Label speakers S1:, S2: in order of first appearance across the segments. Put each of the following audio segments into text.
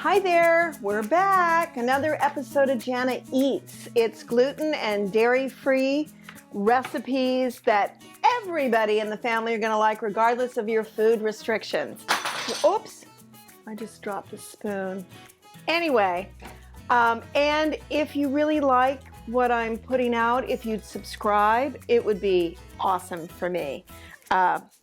S1: Hi there, we're back. Another episode of Jana Eats. It's gluten and dairy-free recipes that everybody in the family are gonna like regardless of your food restrictions. Oops, I just dropped a spoon. Anyway, and if you really like what I'm putting out, if you'd subscribe, it would be awesome for me.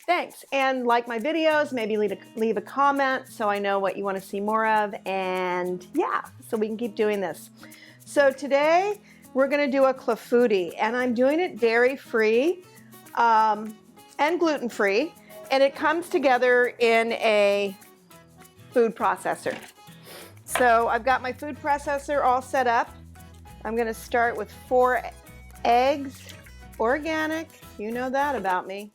S1: Thanks, and like my videos, maybe leave a comment so I know what you want to see more of, and yeah, so we can keep doing this. So today we're going to do a clafoutis, and I'm doing it dairy-free and gluten-free, and it comes together in a food processor. So I've got my food processor all set up. I'm going to start with 4 eggs, organic, you know that about me.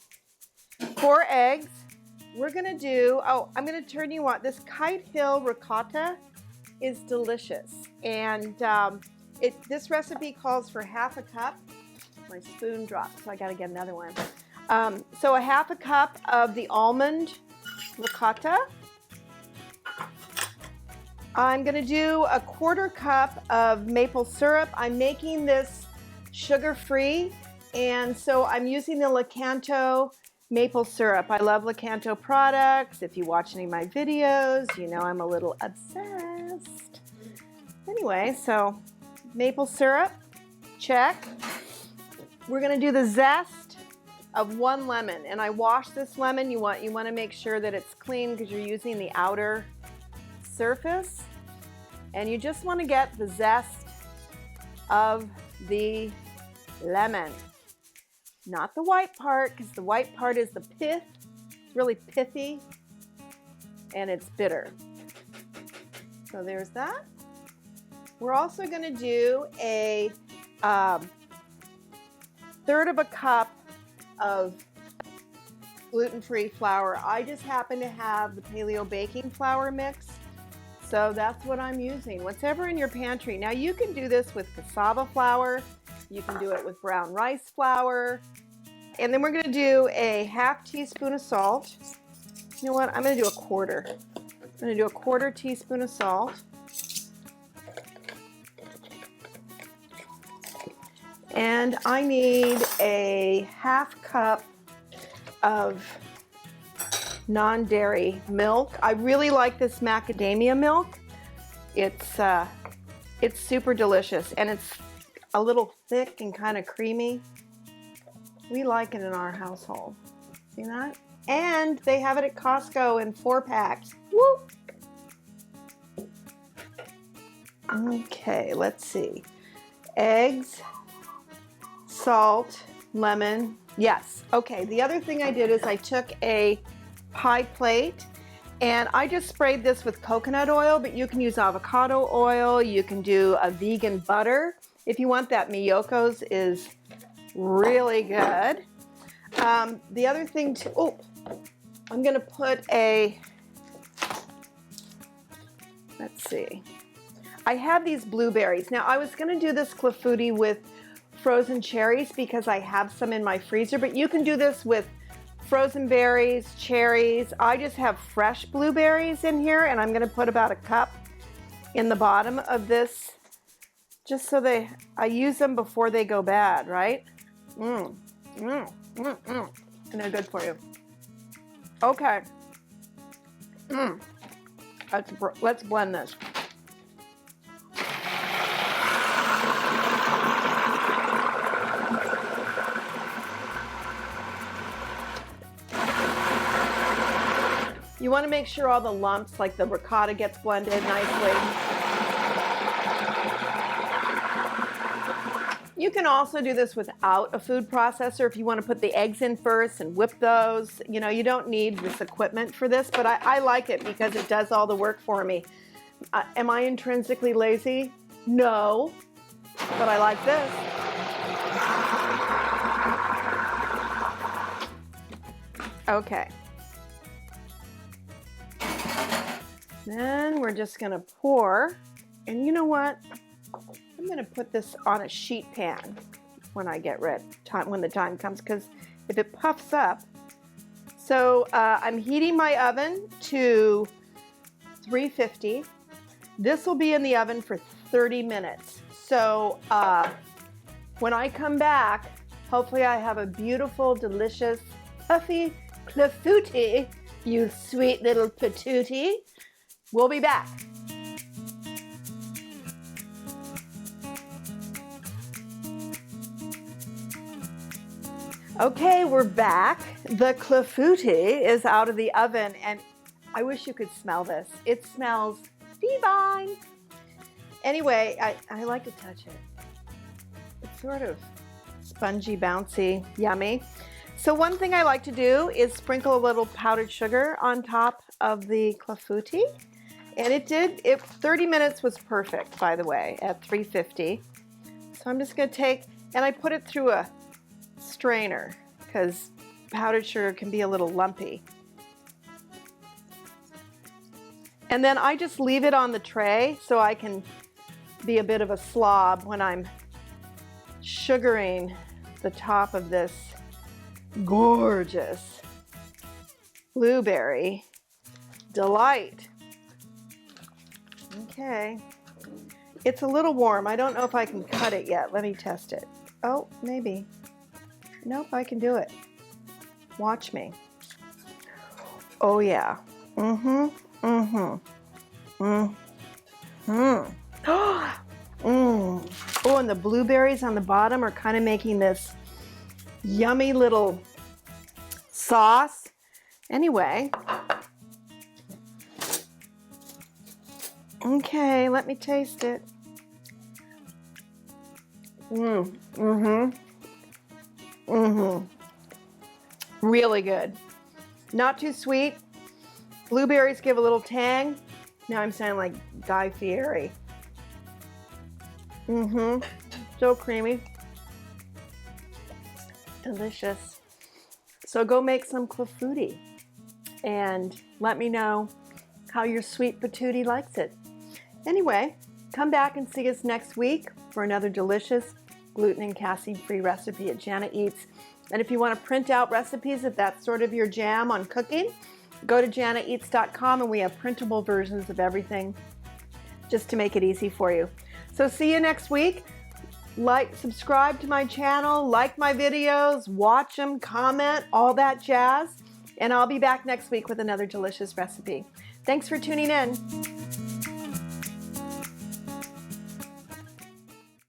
S1: 4 eggs. We're gonna do, I'm gonna turn you on. This Kite Hill ricotta is delicious. And this recipe calls for half a cup. My spoon dropped, so I gotta get another one. So a half a cup of the almond ricotta. I'm gonna do a 1/4 cup of maple syrup. I'm making this sugar-free, and so I'm using the Lakanto maple syrup. I love Lakanto products. If you watch any of my videos, you know I'm a little obsessed. Anyway, so maple syrup, check. We're gonna do the zest of 1 lemon, and I washed this lemon. You want to make sure that it's clean because you're using the outer surface, and you just want to get the zest of the lemon. Not the white part, because the white part is the pith. It's really pithy, and it's bitter. So there's that. We're also going to do a 1/3 of a cup of gluten-free flour. I just happen to have the paleo baking flour mix, so that's what I'm using. Whatever in your pantry. Now you can do this with cassava flour. You can do it with brown rice flour. And then we're going to do a 1/2 teaspoon of salt. You know what? I'm going to do a 1/4. I'm going to do a 1/4 teaspoon of salt. And I need a 1/2 cup of non-dairy milk. I really like this macadamia milk. It's super delicious, and it's a little thick and kind of creamy. We like it in our household. See that? And they have it at Costco in 4 packs. Woo! Okay, let's see. Eggs, salt, lemon. Yes. Okay, the other thing I did is I took a pie plate and I just sprayed this with coconut oil, but you can use avocado oil. You can do a vegan butter. If you want that, Miyoko's is really good. The other thing too, I'm gonna put let's see. I have these blueberries. Now I was gonna do this clafoutis with frozen cherries because I have some in my freezer, but you can do this with frozen berries, cherries. I just have fresh blueberries in here, and I'm gonna put about a cup in the bottom of this, just so I use them before they go bad, right? And they're good for you. Okay. Let's blend this. You want to make sure all the lumps, like the ricotta, gets blended nicely. You can also do this without a food processor if you want to put the eggs in first and whip those. You know, you don't need this equipment for this, but I like it because it does all the work for me. Am I intrinsically lazy? No, but I like this. Okay. Then we're just gonna pour, and you know what? I'm gonna put this on a sheet pan when I get ready, when the time comes, because if it puffs up. So I'm heating my oven to 350. This will be in the oven for 30 minutes. So when I come back, hopefully I have a beautiful, delicious, puffy clafoutis, you sweet little patootie. We'll be back. Okay, we're back. The clafoutis is out of the oven, and I wish you could smell this. It smells divine. Anyway, I like to touch it. It's sort of spongy, bouncy, yummy. So one thing I like to do is sprinkle a little powdered sugar on top of the clafoutis. And 30 minutes was perfect, by the way, at 350. So I'm just gonna take, and I put it through a strainer because powdered sugar can be a little lumpy. And then I just leave it on the tray so I can be a bit of a slob when I'm sugaring the top of this gorgeous blueberry delight. Okay, it's a little warm. I don't know if I can cut it yet. Let me test it. Oh, maybe. Nope, I can do it. Watch me. Oh yeah. Oh, and the blueberries on the bottom are kind of making this yummy little sauce. Anyway. Okay, let me taste it. Really good. Not too sweet. Blueberries give a little tang. Now I'm sounding like Guy Fieri. So creamy. Delicious. So go make some clafoutis and let me know how your sweet patootie likes it. Anyway, come back and see us next week for another delicious gluten and casein-free recipe at Jana Eats. And if you want to print out recipes, if that's sort of your jam on cooking, go to janaeats.com and we have printable versions of everything just to make it easy for you. So see you next week. Subscribe to my channel, like my videos, watch them, comment, all that jazz. And I'll be back next week with another delicious recipe. Thanks for tuning in.